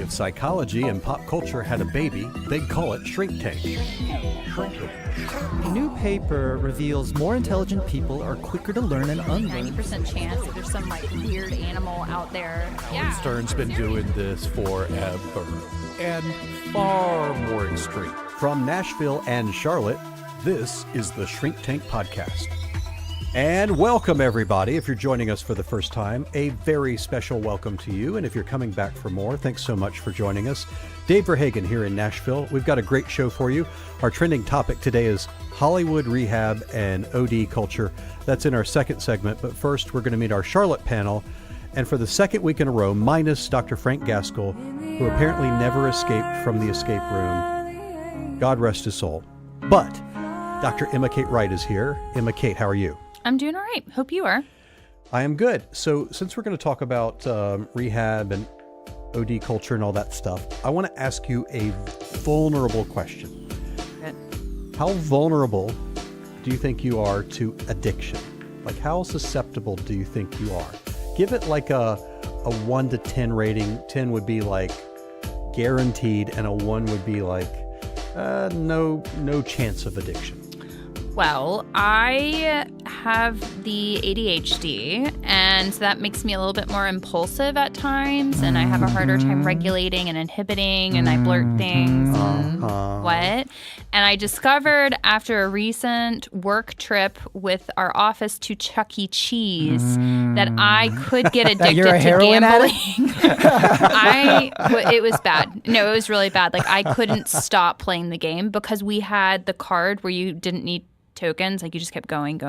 If psychology and pop culture had a baby, they'd call it Shrink Tank. A new paper reveals more intelligent people are quicker to learn and unlearn. 90% chance that there's some weird animal out there. Yeah. Stern's been doing this forever. And far more extreme. From Nashville and Charlotte, this is the Shrink Tank Podcast. And welcome, everybody. If you're joining us for the first time, a very special welcome to you. And if you're coming back for more, thanks so much for joining us. Dave Verhagen here in Nashville. We've got a great show for you. Our trending topic today is Hollywood rehab and OD culture. That's in our second segment. But first, we're going to meet our Charlotte panel. And for the second week in a row, minus Dr. Frank Gaskell, who apparently never escaped from the escape room. God rest his soul. But Dr. Emma Kate Wright is here. Emma Kate, how are you? I'm doing all right. Hope you are. I am good. So since we're going to talk about rehab and OD culture and all that stuff, I want to ask you a vulnerable question. Good. How vulnerable do you think you are to addiction? Like, how susceptible do you think you are? Give it like a 1 to 10 rating. 10 would be like guaranteed, and a 1 would be like no chance of addiction. Well, I have the ADHD, and that makes me a little bit more impulsive at times, and I have a harder time regulating and inhibiting, and I blurt things and what. And I discovered after a recent work trip with our office to Chuck E. Cheese that I could get addicted to gambling. It was bad. No, it was really bad. Like, I couldn't stop playing the game because we had the card where you didn't need tokens, like you just kept going.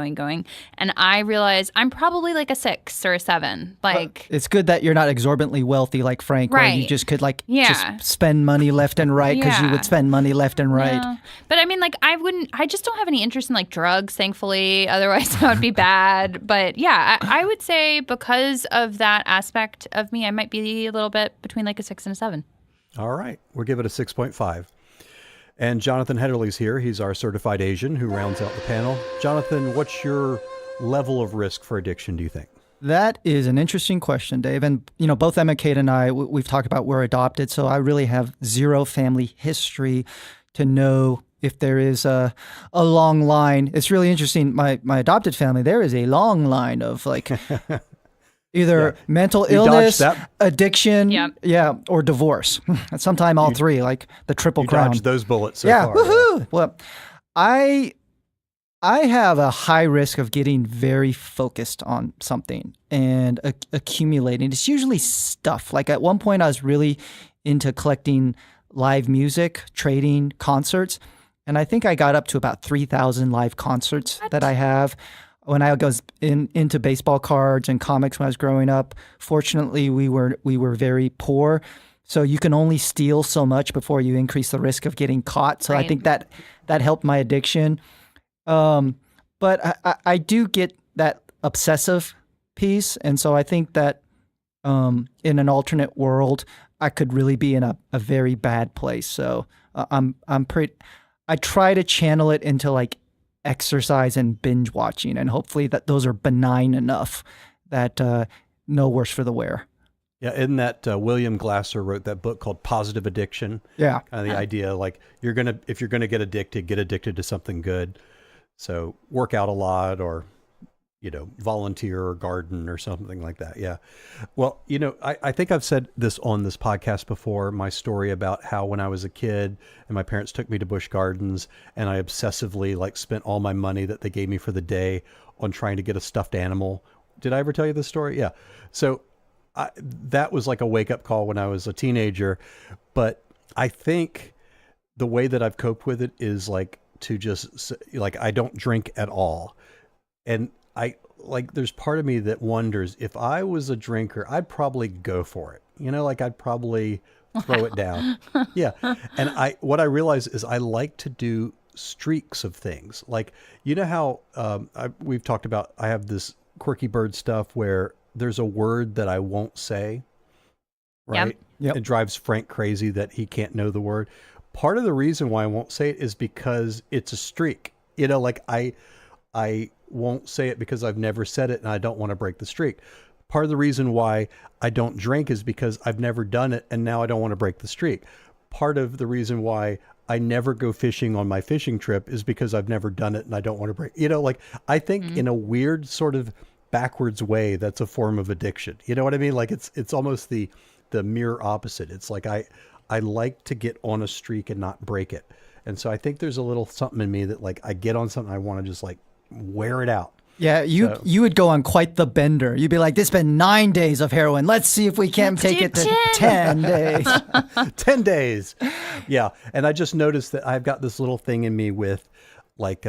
And I realized I'm probably like a 6 or a 7. Like, it's good that you're not exorbitantly wealthy like Frank, right. Where you just could just spend money left and right because you would spend money left and right. Yeah. But I mean, like, I just don't have any interest in like drugs, thankfully. Otherwise that would be bad. But yeah, I would say because of that aspect of me, I might be a little bit between like a 6 and a 7. All right. We'll give it a 6.5. And Jonathan Hedderly's here. He's our certified Asian who rounds out the panel. Jonathan, what's your level of risk for addiction, do you think? That is an interesting question, Dave. And, both Emma, Kate, and I, we've talked about we're adopted, so I really have zero family history to know if there is a long line. It's really interesting. My adopted family, there is a long line of like either mental illness, addiction, or divorce. And sometimes all three, like the triple crown. Dodged those bullets so far. Woohoo! Yeah. Well, I have a high risk of getting very focused on something and accumulating. It's usually stuff. Like at one point, I was really into collecting live music, trading, concerts, and I think I got up to about 3,000 live concerts that I have. When I was into baseball cards and comics when I was growing up, fortunately we were very poor, so you can only steal so much before you increase the risk of getting caught. So right. I think that helped my addiction. But I do get that obsessive piece, and so I think that in an alternate world, I could really be in a very bad place. So I try to channel it into like exercise and binge watching, and hopefully that those are benign enough that no worse for the wear. Yeah, isn't that William Glasser wrote that book called Positive Addiction? Yeah, kind of the idea like if you're gonna get addicted to something good. So work out a lot, or volunteer or garden or something like that. Yeah. Well, I think I've said this on this podcast before, my story about how when I was a kid and my parents took me to Busch Gardens and I obsessively spent all my money that they gave me for the day on trying to get a stuffed animal. Did I ever tell you this story? Yeah. So that was like a wake up call when I was a teenager. But I think the way that I've coped with it is to just I don't drink at all. And there's part of me that wonders if I was a drinker, I'd probably go for it. I'd probably throw it down. Yeah. And what I realize is I like to do streaks of things. Like, how we've talked about, I have this quirky bird stuff where there's a word that I won't say, right? Yep. It drives Frank crazy that he can't know the word. Part of the reason why I won't say it is because it's a streak. I won't say it because I've never said it and I don't want to break the streak. Part of the reason why I don't drink is because I've never done it, and now I don't want to break the streak. Part of the reason why I never go fishing on my fishing trip is because I've never done it and I don't want to break. Like I think in a weird sort of backwards way, that's a form of addiction. You know what I mean? Like it's almost the mirror opposite. It's like I like to get on a streak and not break it. And so I think there's a little something in me that like I get on something, I want to just like wear it out. Yeah, you would go on quite the bender. You'd be like, this has been 9 days of heroin. Let's see if we can't take it to 10 days. 10 days. Yeah. And I just noticed that I've got this little thing in me with like,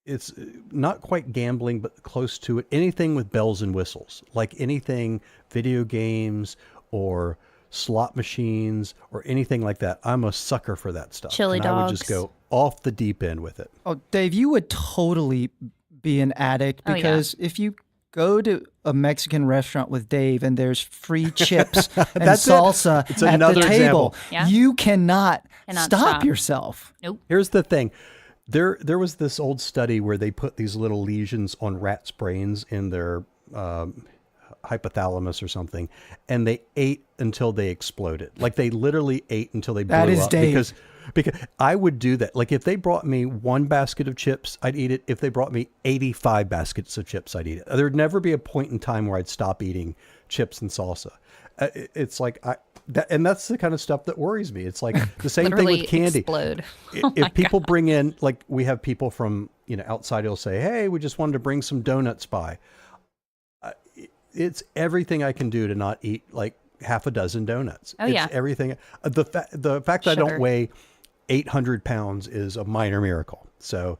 it's not quite gambling, but close to it. Anything with bells and whistles, like anything, video games or slot machines or anything like that. I'm a sucker for that stuff. Chili dogs. I would just go off the deep end with it. Oh, Dave, you would totally be an addict because if you go to a Mexican restaurant with Dave and there's free chips and salsa It's at another the table, Yeah. you cannot stop yourself. Nope. Here's the thing. There was this old study where they put these little lesions on rats' brains in their hypothalamus or something, and they ate until they exploded. Like they literally ate until they blew That is up. Dave. Because I would do that. Like if they brought me one basket of chips, I'd eat it. If they brought me 85 baskets of chips, I'd eat it. There'd never be a point in time where I'd stop eating chips and salsa. It's like that's the kind of stuff that worries me. It's like the same thing with candy. Explode. If people bring in, like we have people from outside, who'll say, "Hey, we just wanted to bring some donuts by." It's everything I can do to not eat like half a dozen donuts. Oh, it's yeah. everything. The fact that I Sugar. don't weigh 800 pounds is a minor miracle. So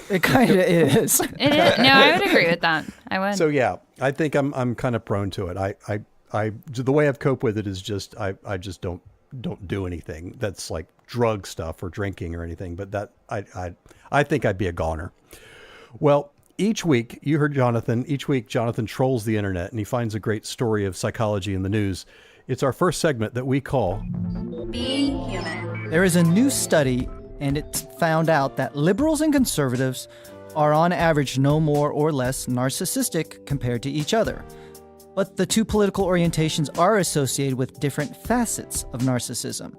It kind of is. It is. No, I would agree with that. I would. so yeah, I think I'm kind of prone to it. I the way I've coped with it is just I just don't do anything that's like drug stuff or drinking or anything. But that I think I'd be a goner. Well, each week, you heard Jonathan, Jonathan trolls the internet and he finds a great story of psychology in the news. It's our first segment that we call Be Human. There is a new study, and it's found out that liberals and conservatives are on average no more or less narcissistic compared to each other. But the two political orientations are associated with different facets of narcissism.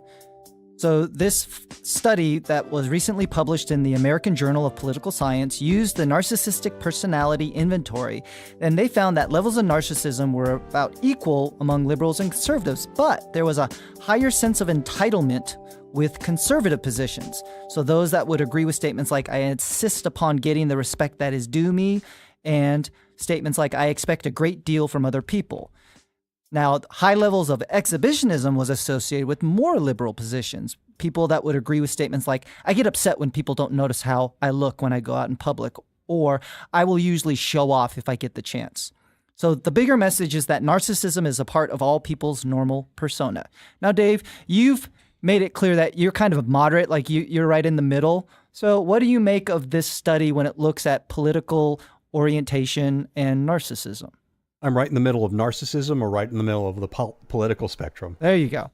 So this study that was recently published in the American Journal of Political Science used the Narcissistic Personality Inventory, and they found that levels of narcissism were about equal among liberals and conservatives, but there was a higher sense of entitlement with conservative positions. So those that would agree with statements like, I insist upon getting the respect that is due me, and statements like, I expect a great deal from other people. Now, high levels of exhibitionism was associated with more liberal positions. People that would agree with statements like, I get upset when people don't notice how I look when I go out in public, or I will usually show off if I get the chance. So the bigger message is that narcissism is a part of all people's normal persona. Now, Dave, you've made it clear that you're kind of moderate, like you're right in the middle. So what do you make of this study when it looks at political orientation and narcissism? I'm right in the middle of narcissism or right in the middle of the political spectrum. There you go.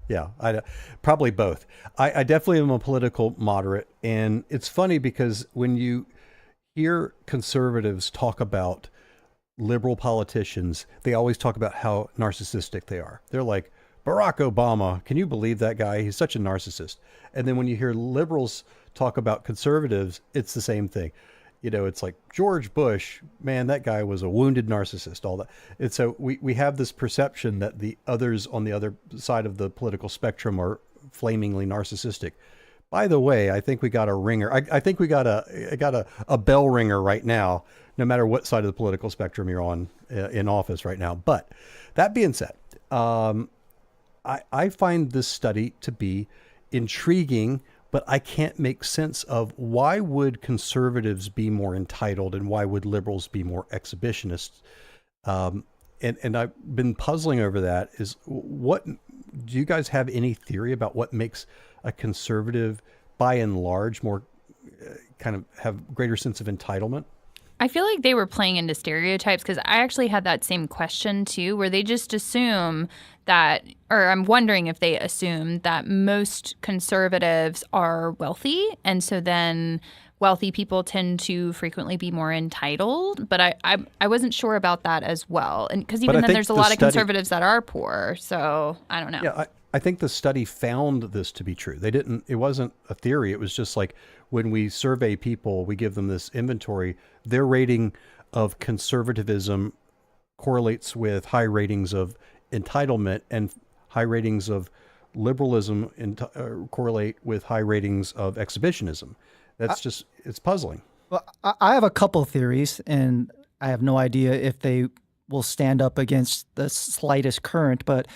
Yeah, probably both. I definitely am a political moderate. And it's funny because when you hear conservatives talk about liberal politicians, they always talk about how narcissistic they are. They're like, Barack Obama, can you believe that guy? He's such a narcissist. And then when you hear liberals talk about conservatives, it's the same thing. It's like George Bush, man, that guy was a wounded narcissist, all that. And so we have this perception that the others on the other side of the political spectrum are flamingly narcissistic. By the way, I think we got a ringer. I think we got a bell ringer right now, no matter what side of the political spectrum you're on in office right now. But that being said, I find this study to be intriguing, but I can't make sense of why would conservatives be more entitled and why would liberals be more exhibitionists? And I've been puzzling over that. Do you guys have any theory about what makes a conservative, by and large, more kind of have greater sense of entitlement? I feel like they were playing into stereotypes because I actually had that same question too, where they just assume that, or I'm wondering if they assume that most conservatives are wealthy. And so then wealthy people tend to frequently be more entitled. But I wasn't sure about that as well. And because even then there's a lot of conservatives that are poor. So I don't know. Yeah, I think the study found this to be true. It wasn't a theory. It was just like when we survey people, we give them this inventory, their rating of conservatism correlates with high ratings of entitlement, and high ratings of liberalism correlate with high ratings of exhibitionism. It's puzzling. Well, I have a couple theories, and I have no idea if they will stand up against the slightest current, but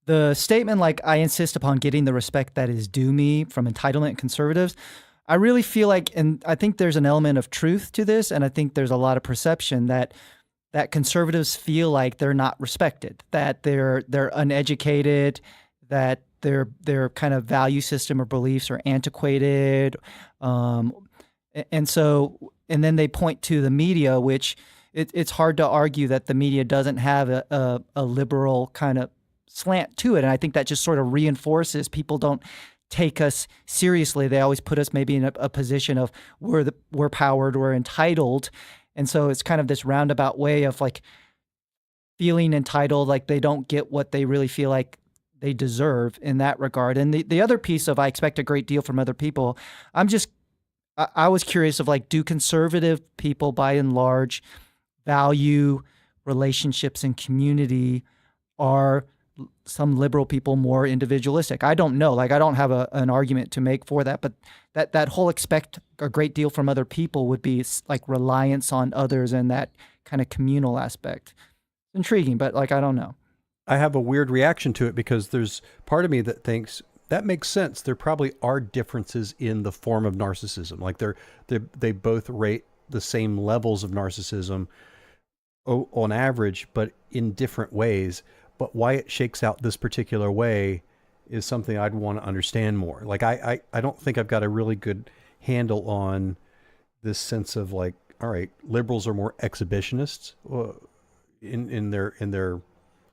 the statement like, I insist upon getting the respect that is due me from entitlement conservatives, I really feel like, and I think there's an element of truth to this, and I think there's a lot of perception that conservatives feel like they're not respected, that they're uneducated, that their kind of value system or beliefs are antiquated, and then they point to the media, which it's hard to argue that the media doesn't have a liberal kind of slant to it, and I think that just sort of reinforces people don't take us seriously. They always put us maybe in a position of we're powered, we're entitled, and so it's kind of this roundabout way of like feeling entitled, like they don't get what they really feel like they deserve in that regard. And the other piece of I expect a great deal from other people, I was curious of like, do conservative people by and large value relationships and community? Are some liberal people more individualistic? I don't know. Like, I don't have an argument to make for that, but that whole expect a great deal from other people would be like reliance on others and that kind of communal aspect. Intriguing, but like, I don't know. I have a weird reaction to it because there's part of me that thinks that makes sense. There probably are differences in the form of narcissism. Like they both rate the same levels of narcissism on average, but in different ways. But why it shakes out this particular way is something I'd want to understand more. Like I don't think I've got a really good handle on this sense of like, all right, liberals are more exhibitionists in their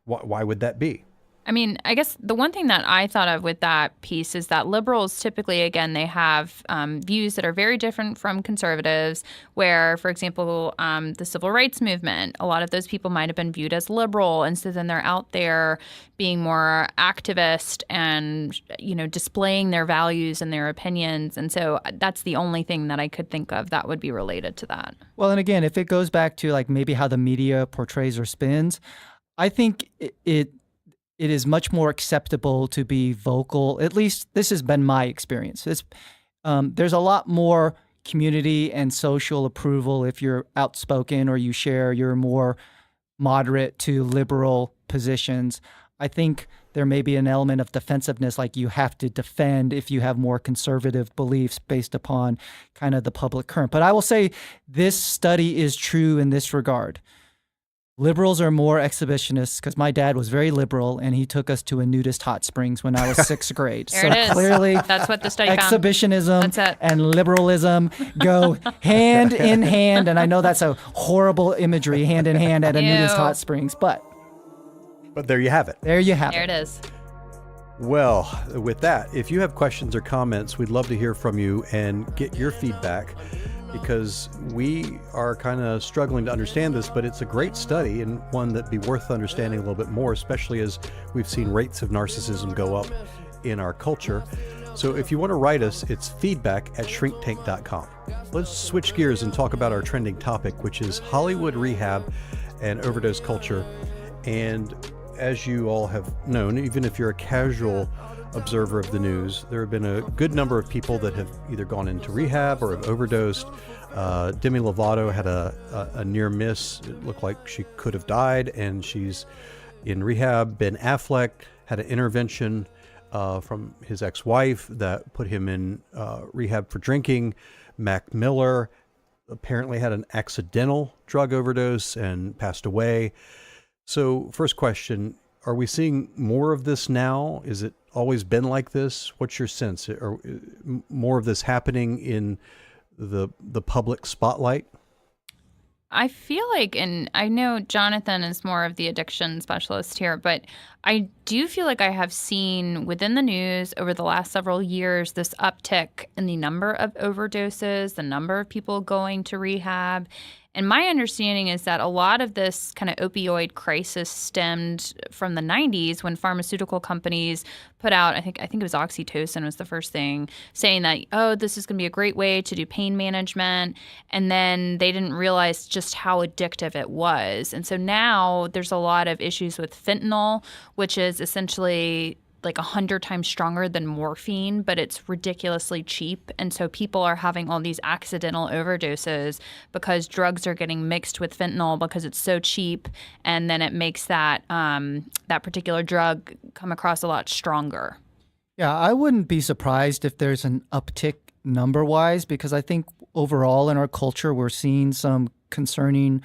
why would that be? I mean, I guess the one thing that I thought of with that piece is that liberals typically, again, they have views that are very different from conservatives, where, for example, the civil rights movement, a lot of those people might have been viewed as liberal. And so then they're out there being more activist and, displaying their values and their opinions. And so that's the only thing that I could think of that would be related to that. Well, and again, if it goes back to like maybe how the media portrays or spins, I think it is much more acceptable to be vocal. At least this has been my experience. There's a lot more community and social approval if you're outspoken or you share your more moderate to liberal positions. I think there may be an element of defensiveness, like you have to defend if you have more conservative beliefs based upon kind of the public current. But I will say this study is true in this regard. Liberals are more exhibitionists because my dad was very liberal and he took us to a nudist hot springs when I was sixth grade. There it is. Clearly, that's what the study exhibitionism found. and liberalism go hand in hand. And I know that's a horrible imagery, hand in hand at a nudist hot springs, but there you have it. There you have it. There it is. Well, with that, if you have questions or comments, we'd love to hear from you and get your feedback, because we are kind of struggling to understand this, but it's a great study and one that'd be worth understanding a little bit more, especially as we've seen rates of narcissism go up in our culture. So if you want to write us, it's feedback@shrinktank.com. Let's switch gears and talk about our trending topic, which is Hollywood rehab and overdose culture. And as you all have known, even if you're a casual observer of the news, there have been a good number of people that have either gone into rehab or have overdosed. Demi Lovato had a near miss. It looked like she could have died, and she's in rehab. Ben Affleck had an intervention from his ex-wife that put him in rehab for drinking. Mac Miller apparently had an accidental drug overdose and passed away. So first question, are we seeing more of this now? Is it always been like this? What's your sense? Are more of this happening in the public spotlight? I feel like, and I know Jonathan is more of the addiction specialist here, but I do feel like I have seen within the news over the last several years this uptick in the number of overdoses, the number of people going to rehab. And my understanding is that a lot of this kind of opioid crisis stemmed from the 90s when pharmaceutical companies put out, I think it was oxytocin was the first thing, saying that, oh, this is going to be a great way to do pain management. And then they didn't realize just how addictive it was. And so now there's a lot of issues with fentanyl, which is essentially like 100 times stronger than morphine, but it's ridiculously cheap. And so people are having all these accidental overdoses because drugs are getting mixed with fentanyl because it's so cheap, and then it makes that that particular drug come across a lot stronger. Yeah, I wouldn't be surprised if there's an uptick number-wise, because I think overall in our culture we're seeing some concerning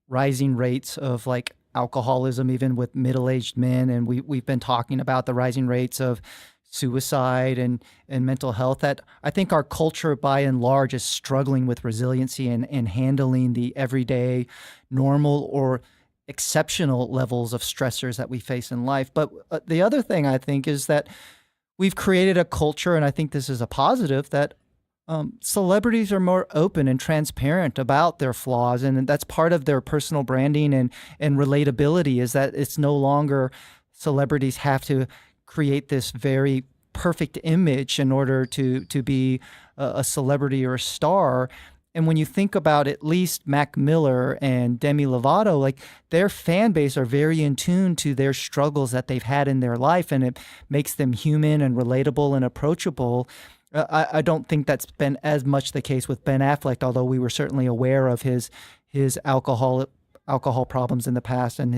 rising rates of like alcoholism, even with middle-aged men, and we've been talking about the rising rates of suicide and mental health. That I think our culture by and large is struggling with resiliency and handling the everyday normal or exceptional levels of stressors that we face in life. But the other thing I think is that we've created a culture, and I think this is a positive, that celebrities are more open and transparent about their flaws, and that's part of their personal branding and relatability, is that it's no longer celebrities have to create this very perfect image in order to be a celebrity or a star. And when you think about at least Mac Miller and Demi Lovato, like their fan base are very in tune to their struggles that they've had in their life, and it makes them human and relatable and approachable. I don't think that's been as much the case with Ben Affleck, although we were certainly aware of his alcohol problems in the past and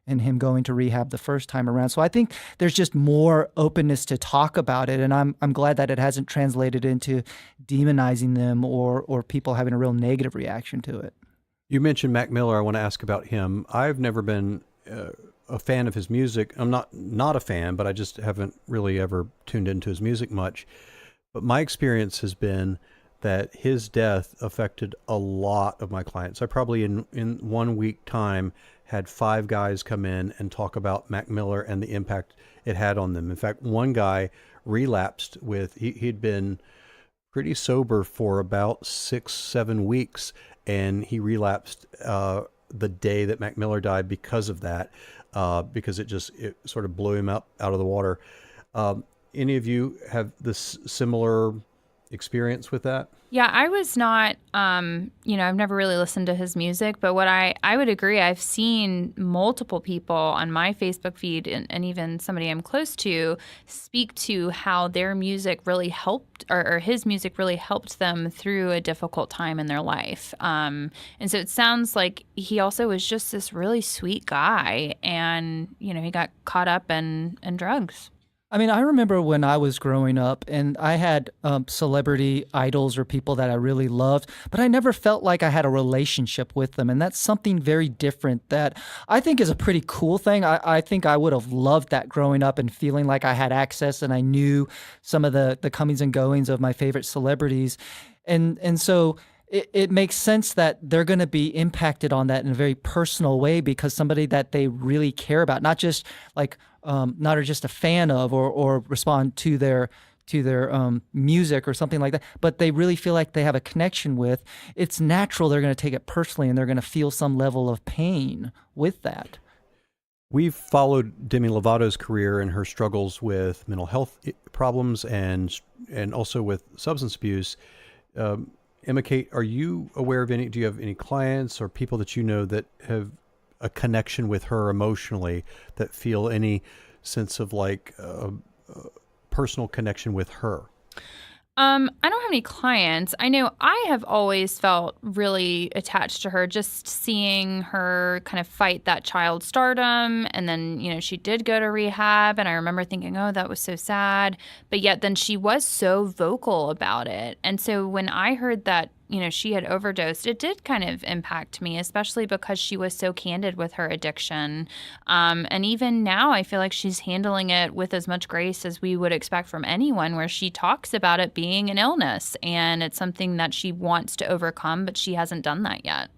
him going to rehab the first time around. So I think there's just more openness to talk about it, and I'm glad that it hasn't translated into demonizing them or people having a real negative reaction to it. You mentioned Mac Miller. I want to ask about him. I've never been a fan of his music. I'm not a fan, but I just haven't really ever tuned into his music much. But my experience has been that his death affected a lot of my clients. I probably in 1 week time had 5 guys come in and talk about Mac Miller and the impact it had on them. In fact, one guy relapsed he'd been pretty sober for about 6-7 weeks, and he relapsed the day that Mac Miller died because of that, because it sort of blew him out of the water. Any of you have this similar experience with that? Yeah, I was not, I've never really listened to his music, but what I would agree, I've seen multiple people on my Facebook feed and even somebody I'm close to speak to how their music really helped, or his music really helped them through a difficult time in their life. And so it sounds like he also was just this really sweet guy, and, he got caught up in drugs. I mean, I remember when I was growing up and I had celebrity idols or people that I really loved, but I never felt like I had a relationship with them. And that's something very different that I think is a pretty cool thing. I think I would have loved that growing up and feeling like I had access and I knew some of the comings and goings of my favorite celebrities. And so it makes sense that they're going to be impacted on that in a very personal way, because somebody that they really care about, not just like not just a fan of or respond to their music or something like that, but they really feel like they have a connection with. It's natural they're going to take it personally, and they're going to feel some level of pain with that. We've followed Demi Lovato's career and her struggles with mental health problems and also with substance abuse. Emma Kate, are you aware of do you have any clients or people that you know that have a connection with her emotionally, that feel any sense of like personal connection with her? I don't have any clients. I know I have always felt really attached to her, just seeing her kind of fight that child stardom. And then, she did go to rehab. And I remember thinking, oh, that was so sad. But yet then she was so vocal about it. And so when I heard that she had overdosed, it did kind of impact me, especially because she was so candid with her addiction. And even now, I feel like she's handling it with as much grace as we would expect from anyone, where she talks about it being an illness and it's something that she wants to overcome, but she hasn't done that yet.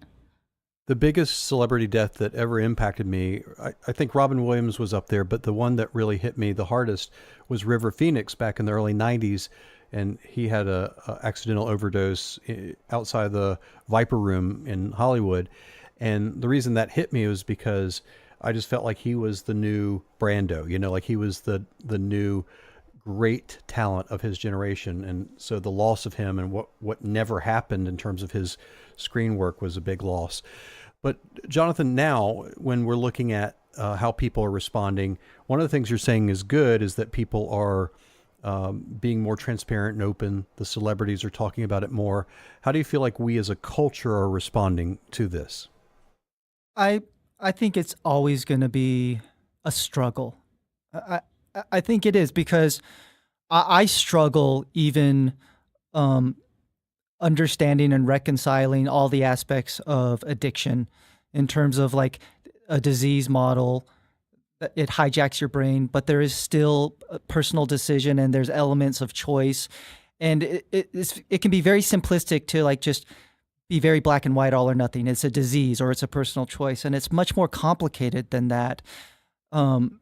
The biggest celebrity death that ever impacted me, I think Robin Williams was up there, but the one that really hit me the hardest was River Phoenix back in the early 90s. And he had a accidental overdose outside the Viper Room in Hollywood. And the reason that hit me was because I just felt like he was the new Brando, like he was the new great talent of his generation. And so the loss of him and what never happened in terms of his screen work was a big loss. But Jonathan, now when we're looking at how people are responding, one of the things you're saying is good is that people are being more transparent and open. The celebrities are talking about it more. How do you feel like we as a culture are responding to this? I think it's always going to be a struggle. I think it is, because I struggle even understanding and reconciling all the aspects of addiction in terms of like a disease model. It hijacks your brain, but there is still a personal decision and there's elements of choice. And it can be very simplistic to like just be very black and white, all or nothing. It's a disease or it's a personal choice. And it's much more complicated than that. And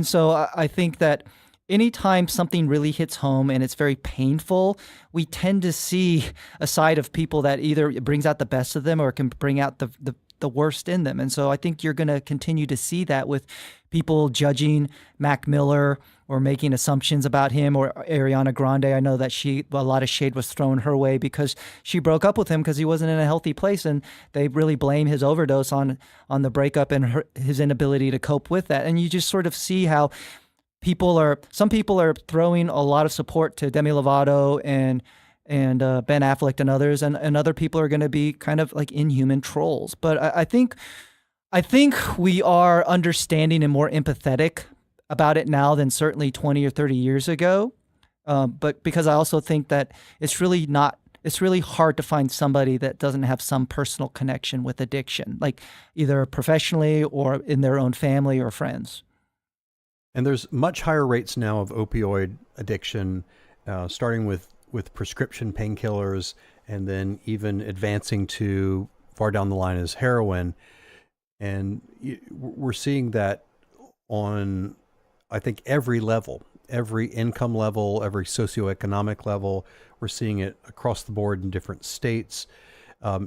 so I think that anytime something really hits home and it's very painful, we tend to see a side of people that either it brings out the best of them or can bring out the worst in them. And so I think you're going to continue to see that with people judging Mac Miller or making assumptions about him, or Ariana Grande. I know that a lot of shade was thrown her way because she broke up with him because he wasn't in a healthy place. And they really blame his overdose on the breakup and his inability to cope with that. And you just sort of see how some people are throwing a lot of support to Demi Lovato and Ben Affleck and others, and other people are going to be kind of like inhuman trolls. But I think we are understanding and more empathetic about it now than certainly 20 or 30 years ago. But because I also think that it's really hard to find somebody that doesn't have some personal connection with addiction, like either professionally or in their own family or friends. And there's much higher rates now of opioid addiction, starting with prescription painkillers and then even advancing to far down the line as heroin. And we're seeing that on, I think, every level, every income level, every socioeconomic level. We're seeing it across the board in different states.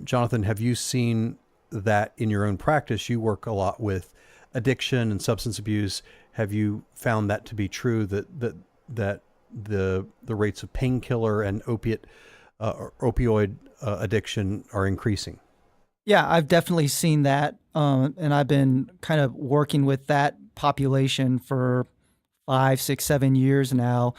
Jonathan, have you seen that in your own practice? You work a lot with addiction and substance abuse. Have you found that to be true, that the rates of painkiller and opioid addiction are increasing? Yeah, I've definitely seen that. And I've been kind of working with that population for 5, 6, 7 years now.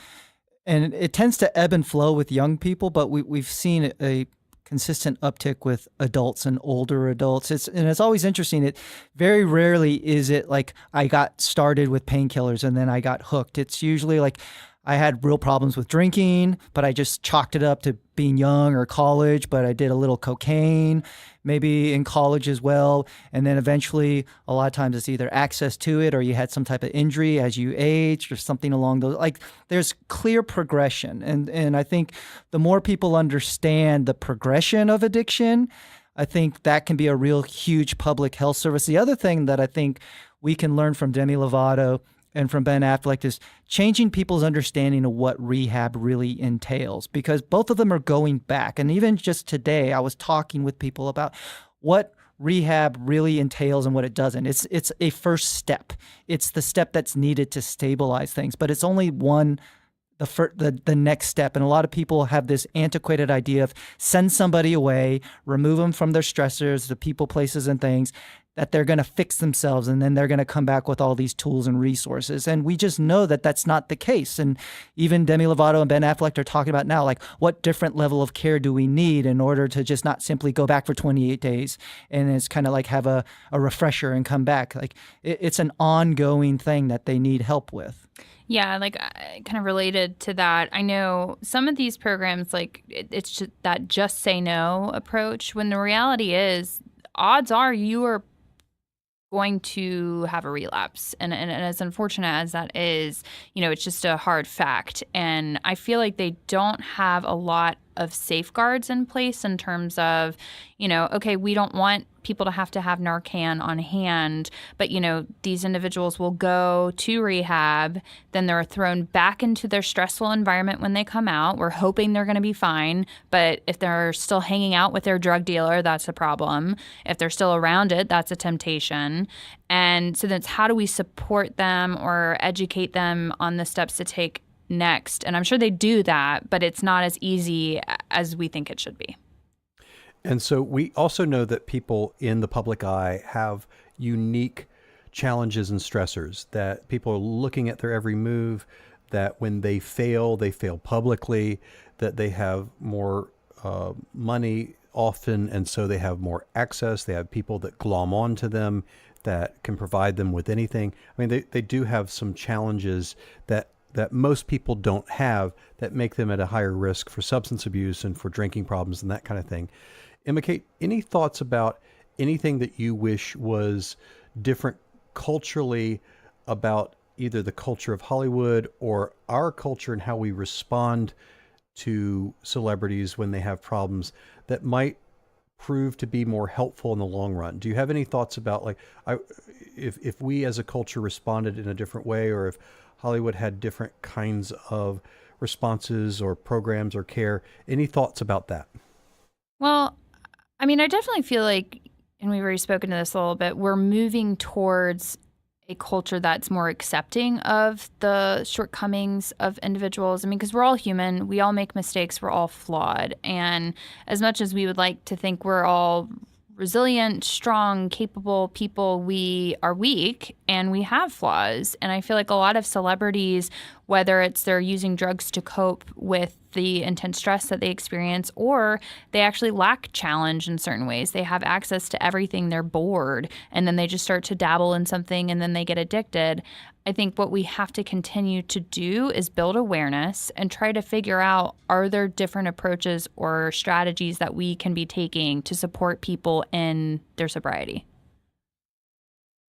And it tends to ebb and flow with young people, but we've seen a consistent uptick with adults and older adults. It's always interesting. It very rarely is it like I got started with painkillers and then I got hooked. It's usually like I had real problems with drinking, but I just chalked it up to being young or college, but I did a little cocaine, maybe in college as well. And then eventually, a lot of times it's either access to it or you had some type of injury as you aged or something along those. Like there's clear progression. And I think the more people understand the progression of addiction, I think that can be a real huge public health service. The other thing that I think we can learn from Demi Lovato and from Ben Affleck is changing people's understanding of what rehab really entails, because both of them are going back. And even just today, I was talking with people about what rehab really entails and what it doesn't. It's a first step. It's the step that's needed to stabilize things, but it's only the next step. And a lot of people have this antiquated idea of send somebody away, remove them from their stressors, the people, places, and things, that they're going to fix themselves and then they're going to come back with all these tools and resources. And we just know that that's not the case. And even Demi Lovato and Ben Affleck are talking about now, like, what different level of care do we need in order to just not simply go back for 28 days and it's kind of like have a refresher and come back. Like it's an ongoing thing that they need help with. Yeah, like kind of related to that. I know some of these programs, like it's just that just say no approach, when the reality is, odds are you are going to have a relapse. And as unfortunate as that is, it's just a hard fact. And I feel like they don't have a lot of safeguards in place in terms of, okay, we don't want people to have Narcan on hand, but, these individuals will go to rehab, then they're thrown back into their stressful environment when they come out. We're hoping they're going to be fine, but if they're still hanging out with their drug dealer, that's a problem. If they're still around it, that's a temptation. And so that's how do we support them or educate them on the steps to take next? And I'm sure they do that, but it's not as easy as we think it should be. And so we also know that people in the public eye have unique challenges and stressors, that people are looking at their every move, that when they fail publicly, that they have more money often, and so they have more access. They have people that glom onto them that can provide them with anything. I mean, they do have some challenges that most people don't have, that make them at a higher risk for substance abuse and for drinking problems and that kind of thing. Emma Kate, any thoughts about anything that you wish was different culturally about either the culture of Hollywood or our culture and how we respond to celebrities when they have problems that might prove to be more helpful in the long run? Do you have any thoughts about, like, if we as a culture responded in a different way, or if Hollywood had different kinds of responses or programs or care? Any thoughts about that? Well, I mean, I definitely feel like, and we've already spoken to this a little bit, we're moving towards a culture that's more accepting of the shortcomings of individuals. I mean, because we're all human, we all make mistakes, we're all flawed. And as much as we would like to think we're all resilient, strong, capable people, we are weak and we have flaws. And I feel like a lot of celebrities, whether it's they're using drugs to cope with the intense stress that they experience, or they actually lack challenge in certain ways. They have access to everything, they're bored, and then they just start to dabble in something and then they get addicted. I think what we have to continue to do is build awareness and try to figure out, are there different approaches or strategies that we can be taking to support people in their sobriety?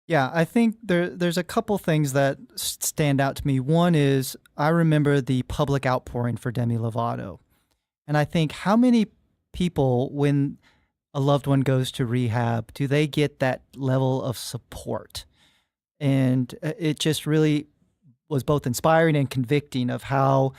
Yeah, I think there's a couple things that stand out to me. One is, I remember the public outpouring for Demi Lovato. And I think, how many people, when a loved one goes to rehab, do they get that level of support? And it just really was both inspiring and convicting of how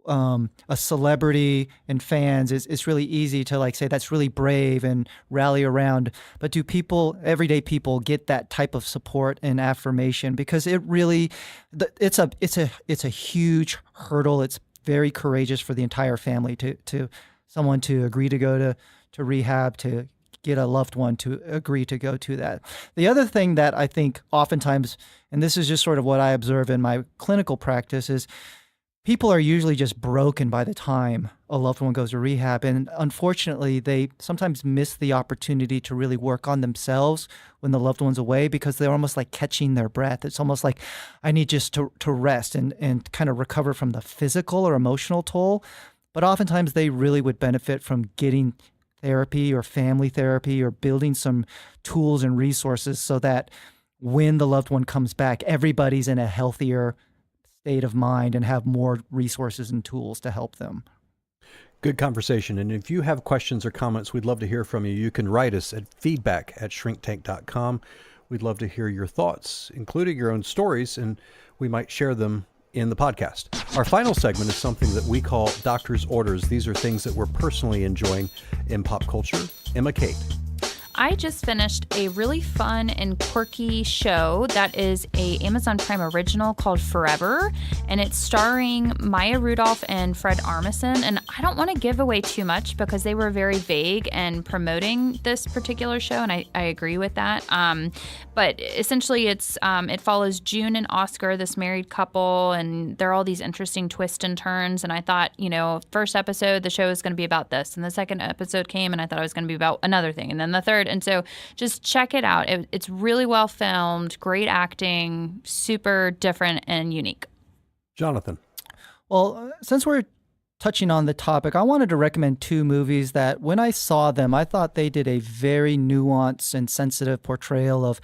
a celebrity and fans, it's really easy to say that's really brave and rally around. But do people, everyday people, get that type of support and affirmation? Because it really, it's a huge hurdle. It's very courageous for the entire family to someone to agree to go to rehab, to get a loved one to agree to go to that. The other thing that I think oftentimes, and this is just sort of what I observe in my clinical practice, is people are usually just broken by the time a loved one goes to rehab. And unfortunately, they sometimes miss the opportunity to really work on themselves when the loved one's away, because they're almost like catching their breath. It's almost like, I need just to rest and kind of recover from the physical or emotional toll. But oftentimes they really would benefit from getting therapy or family therapy, or building some tools and resources so that when the loved one comes back, everybody's in a healthier state of mind and have more resources and tools to help them. Good conversation. And if you have questions or comments, we'd love to hear from you. You can write us at feedback@shrinktank.com. We'd love to hear your thoughts, including your own stories, and we might share them in the podcast. Our final segment is something that we call Doctor's Orders. These are things that we're personally enjoying in pop culture. Emma Kate. I just finished a really fun and quirky show that is a Amazon Prime original called Forever, and it's starring Maya Rudolph and Fred Armisen. And I don't want to give away too much because they were very vague in promoting this particular show, and I agree with that. But essentially, it follows June and Oscar, this married couple, and there are all these interesting twists and turns. And I thought, first episode, the show is going to be about this, and the second episode came, and I thought it was going to be about another thing, and then the third. And so just check it out. It's really well filmed, great acting, super different and unique. Jonathan. Well, since we're touching on the topic, I wanted to recommend two movies that when I saw them, I thought they did a very nuanced and sensitive portrayal of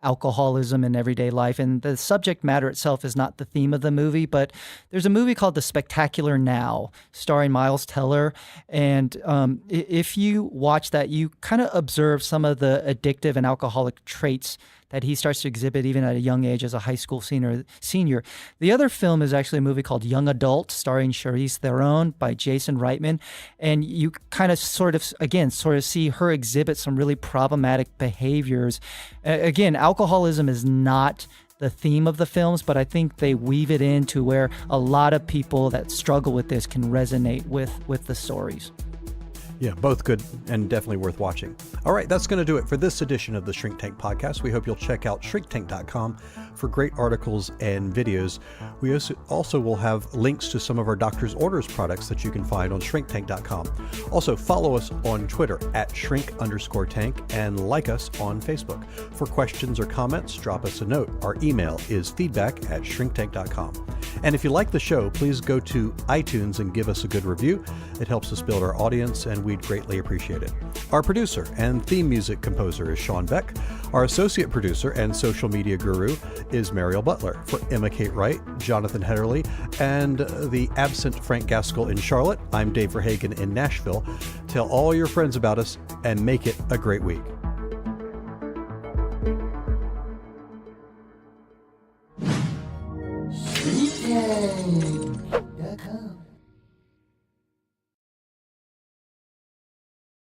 alcoholism in everyday life. And the subject matter itself is not the theme of the movie, but there's a movie called The Spectacular Now, starring Miles Teller. And if you watch that, you kind of observe some of the addictive and alcoholic traits that he starts to exhibit even at a young age as a high school senior. The other film is actually a movie called Young Adult, starring Charlize Theron by Jason Reitman. And you kind of sort of see her exhibit some really problematic behaviors. Again, alcoholism is not the theme of the films, but I think they weave it into where a lot of people that struggle with this can resonate with the stories. Yeah, both good and definitely worth watching. All right, that's going to do it for this edition of the Shrink Tank Podcast. We hope you'll check out shrinktank.com for great articles and videos. We also will have links to some of our Doctor's Orders products that you can find on shrinktank.com. Also, follow us on Twitter at shrink_tank and like us on Facebook. For questions or comments, drop us a note. Our email is feedback@shrinktank.com. And if you like the show, please go to iTunes and give us a good review. It helps us build our audience, and we'd greatly appreciate it. Our producer and theme music composer is Sean Beck. Our associate producer and social media guru is Mariel Butler. For Emma Kate Wright, Jonathan Hedderly, and the absent Frank Gaskell in Charlotte, I'm Dave Verhagen in Nashville. Tell all your friends about us and make it a great week. Shrink Tank.com